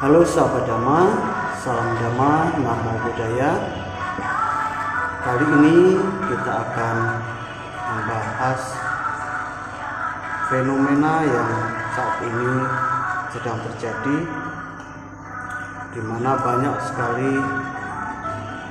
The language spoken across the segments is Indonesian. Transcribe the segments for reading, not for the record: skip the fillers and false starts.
Halo sahabat Dhamma, salam Dhamma, namo buddhaya. Kali ini kita akan membahas fenomena yang saat ini sedang terjadi, di mana banyak sekali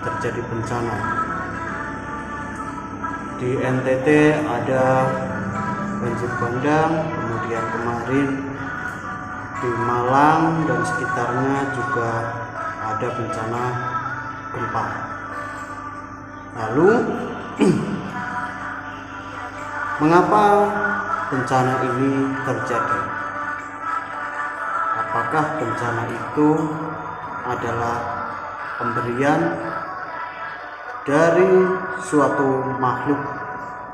terjadi bencana. Di NTT ada banjir bandang, kemudian kemarin di Malang dan sekitarnya juga ada bencana gempa. Lalu mengapa bencana ini terjadi? Apakah bencana itu adalah pemberian dari suatu makhluk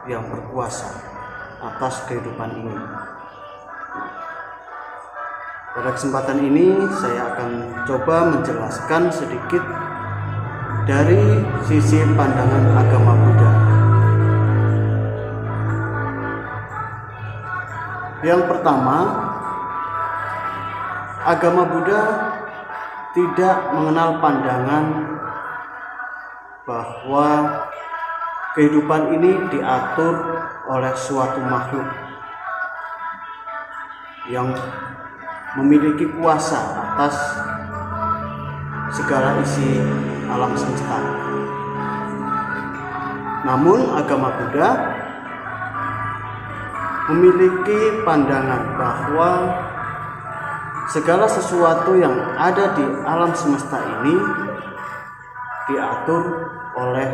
yang berkuasa atas kehidupan ini? Pada kesempatan ini saya akan coba menjelaskan sedikit dari sisi pandangan agama Buddha. Yang pertama, agama Buddha tidak mengenal pandangan bahwa kehidupan ini diatur oleh suatu makhluk yang memiliki kuasa atas segala isi alam semesta. Namun agama Buddha memiliki pandangan bahwa segala sesuatu yang ada di alam semesta ini diatur oleh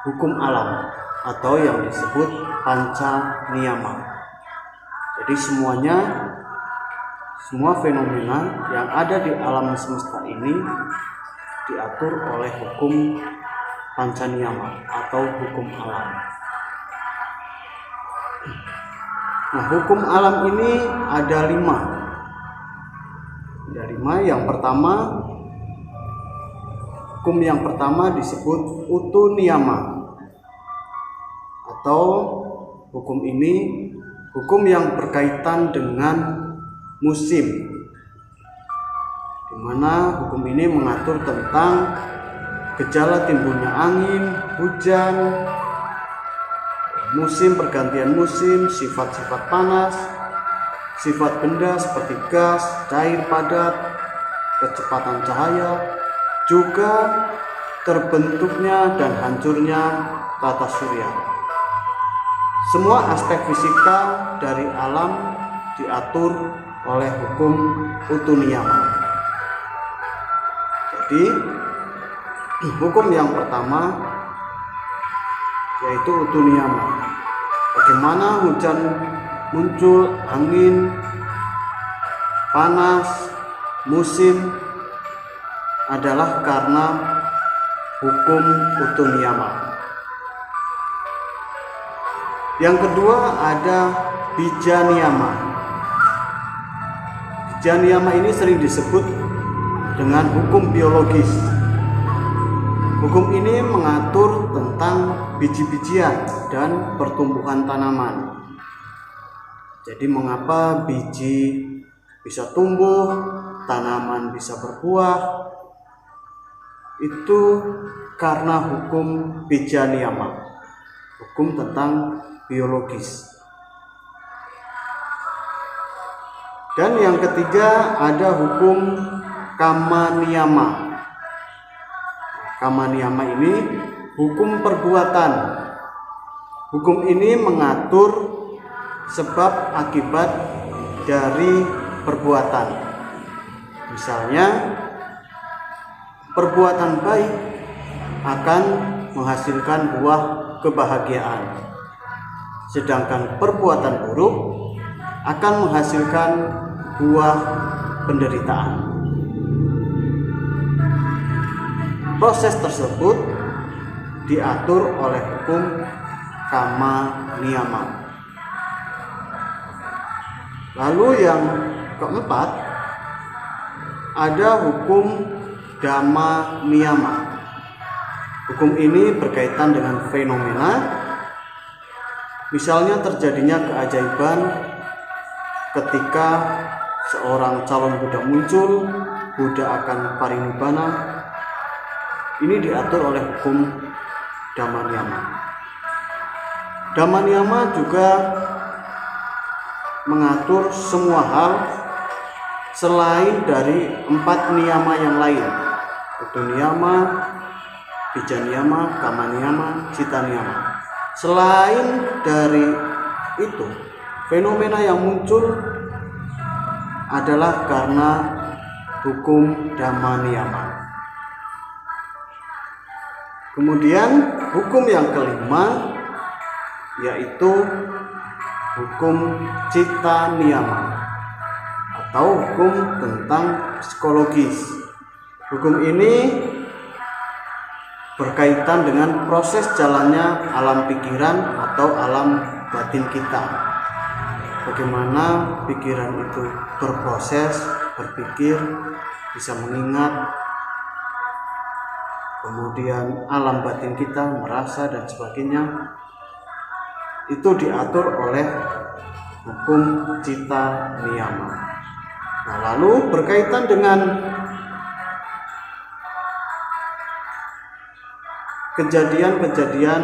hukum alam atau yang disebut panca niyama. Jadi semua fenomena yang ada di alam semesta ini diatur oleh hukum panca niyama atau hukum alam. Nah, hukum alam ini ada 5. Ada 5. Hukum yang pertama disebut utu niyama, atau hukum yang berkaitan dengan musim, di mana hukum ini mengatur tentang gejala timbulnya angin, hujan, musim, pergantian musim, sifat-sifat panas, sifat benda seperti gas, cair, padat, kecepatan cahaya, juga terbentuknya dan hancurnya tata surya. Semua aspek fisika dari alam diatur oleh hukum utu niyama. Jadi hukum yang pertama yaitu utu niyama. Bagaimana hujan muncul, angin, panas, musim adalah karena hukum utu niyama. Yang kedua ada bija niyama. Bija niyama ini sering disebut dengan hukum biologis. Hukum ini mengatur tentang biji-bijian dan pertumbuhan tanaman. Jadi mengapa biji bisa tumbuh, tanaman bisa berbuah, itu karena hukum bija niyama, hukum tentang biologis. Dan yang ketiga ada hukum kama niyama. Kama niyama ini hukum perbuatan. Hukum ini mengatur sebab akibat dari perbuatan. Misalnya, perbuatan baik akan menghasilkan buah kebahagiaan, sedangkan perbuatan buruk akan menghasilkan buah penderitaan. Proses tersebut diatur oleh hukum kama niyama. Lalu yang keempat ada hukum dhamma niyama. Hukum ini berkaitan dengan fenomena, misalnya terjadinya keajaiban ketika seorang calon Buddha muncul, Buddha akan parinibbana. Ini diatur oleh hukum Dhamma Niyama. Dhamma Niyama juga mengatur semua hal selain dari 4 niyama yang lain, yaitu niyama, bija niyama, kama niyama, cita niyama. Selain dari itu, fenomena yang muncul adalah karena hukum Dhamma Niyama. Kemudian hukum yang kelima yaitu hukum Citta Niyama atau hukum tentang psikologis. Hukum ini berkaitan dengan proses jalannya alam pikiran atau alam batin kita. Bagaimana pikiran itu berproses, berpikir, bisa mengingat, kemudian alam batin kita merasa dan sebagainya. Itu diatur oleh hukum Citta Niyama. Nah, lalu berkaitan dengan kejadian-kejadian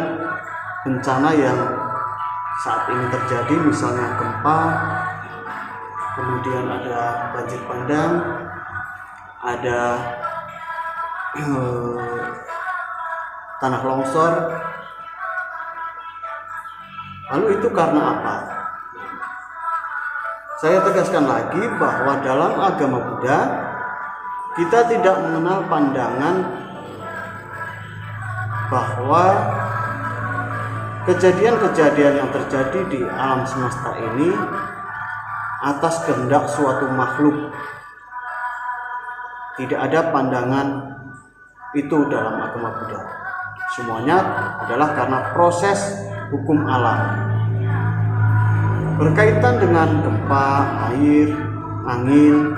bencana yang saat ini terjadi, misalnya gempa, kemudian ada banjir bandang, ada tanah longsor. Lalu itu karena apa? Saya tegaskan lagi bahwa dalam agama Buddha kita tidak mengenal pandangan bahwa kejadian-kejadian yang terjadi di alam semesta ini atas kehendak suatu makhluk. Tidak ada pandangan itu dalam agama Buddha. Semuanya adalah karena proses hukum alam. Berkaitan dengan gempa, air, angin,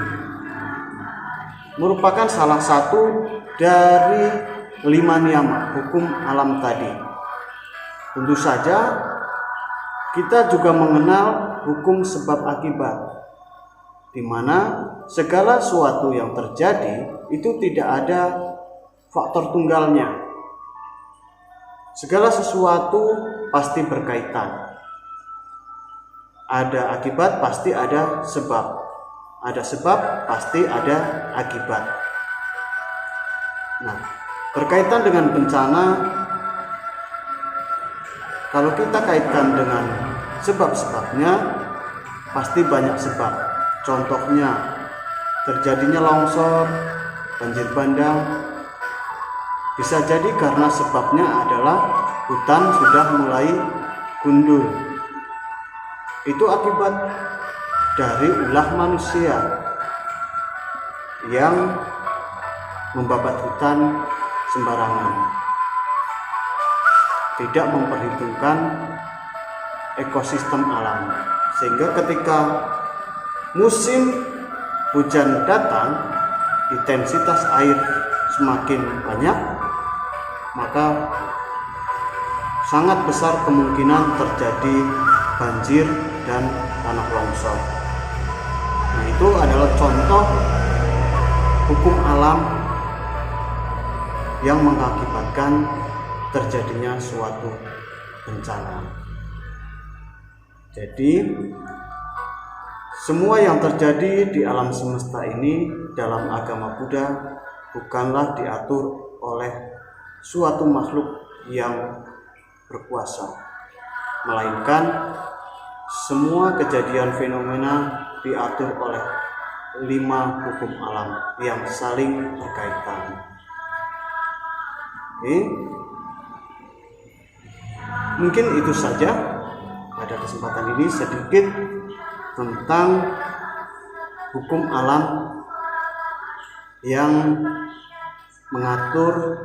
merupakan salah satu dari 5 niyama hukum alam tadi. Tentu saja kita juga mengenal hukum sebab akibat, di mana segala sesuatu yang terjadi itu tidak ada faktor tunggalnya. Segala sesuatu pasti berkaitan. Ada akibat pasti ada sebab. Ada sebab pasti ada akibat. Nah, berkaitan dengan bencana, kalau kita kaitkan dengan sebab-sebabnya, pasti banyak sebab. Contohnya, terjadinya longsor, banjir bandang, bisa jadi karena sebabnya adalah hutan sudah mulai gundul. Itu akibat dari ulah manusia yang membabat hutan sembarangan, tidak memperhitungkan ekosistem alam, sehingga ketika musim hujan datang, intensitas air semakin banyak, maka sangat besar kemungkinan terjadi banjir dan tanah longsor. Nah, itu adalah contoh hukum alam yang mengakibatkan terjadinya suatu bencana. Jadi, semua yang terjadi di alam semesta ini dalam agama Buddha bukanlah diatur oleh suatu makhluk yang berkuasa, melainkan semua kejadian fenomena diatur oleh 5 hukum alam yang saling berkaitan. Oke. Mungkin itu saja pada kesempatan ini, sedikit tentang hukum alam yang mengatur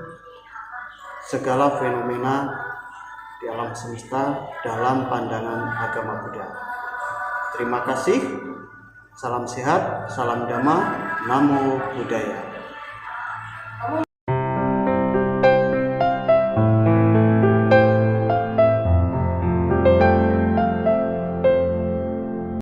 segala fenomena di alam semesta dalam pandangan agama Buddha. Terima kasih. Salam sehat, salam Dhamma, Namo Buddhaya.